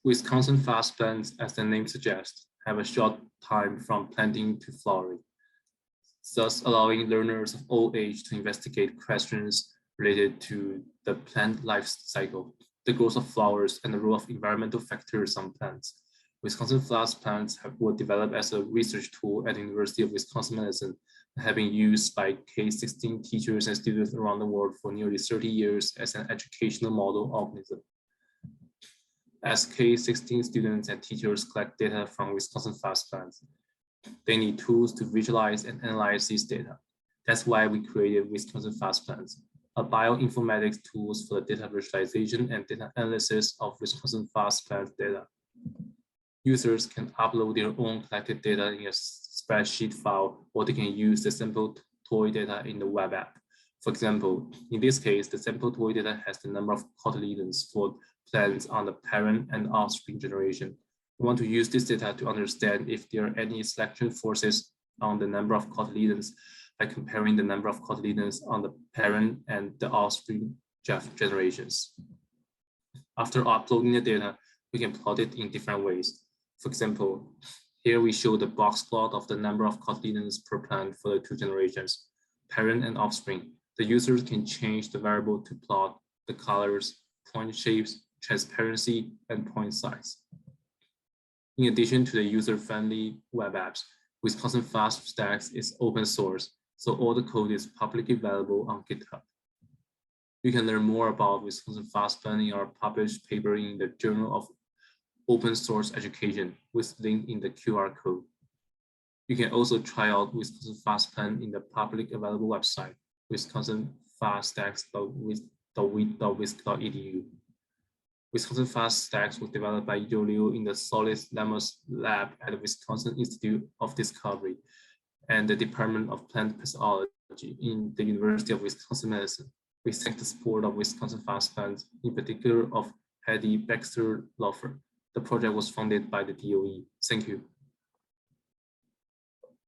Wisconsin fast plants, as the name suggests, have a short time from planting to flowering, thus allowing learners of all ages to investigate questions related to the plant life cycle, the growth of flowers, and the role of environmental factors on plants. Wisconsin fast plants were developed as a research tool at the University of Wisconsin-Madison, have been used by K-16 teachers and students around the world for nearly 30 years as an educational model organism. As K-16 students and teachers collect data from Wisconsin fast plants, they need tools to visualize and analyze these data. That's why we created Wisconsin fast plants, a bioinformatics tools for the data visualization and data analysis of Wisconsin fast plants data. Users can upload their own collected data in a spreadsheet file, or they can use the sample toy data in the web app. For example, in this case, the sample toy data has the number of cotyledons for plants on the parent and offspring generation. We want to use this data to understand if there are any selection forces on the number of cotyledons by comparing the number of cotyledons on the parent and the offspring generations. After uploading the data, we can plot it in different ways. For example, here we show the box plot of the number of cotyledons per plant for the two generations, parent and offspring. The users can change the variable to plot the colors, point shapes, transparency, and point size. In addition to the user-friendly web apps, Wisconsin FastStax is open source, so all the code is publicly available on GitHub. You can learn more about Wisconsin FastPlan in our published paper in the Journal of Open Source Education, with link in the QR code. You can also try out Wisconsin FastPlan in the public available website, wisconsinfaststacks.wisc.edu. Wisconsin FastStacks was developed by Yolio in the SolisLemus-lab at the Wisconsin Institute of Discovery and the Department of Plant Pathology in the University of Wisconsin-Madison. We thank the support of Wisconsin FastPlants, in particular of Heidi Baxter Law Firm. The project was funded by the DOE. Thank you.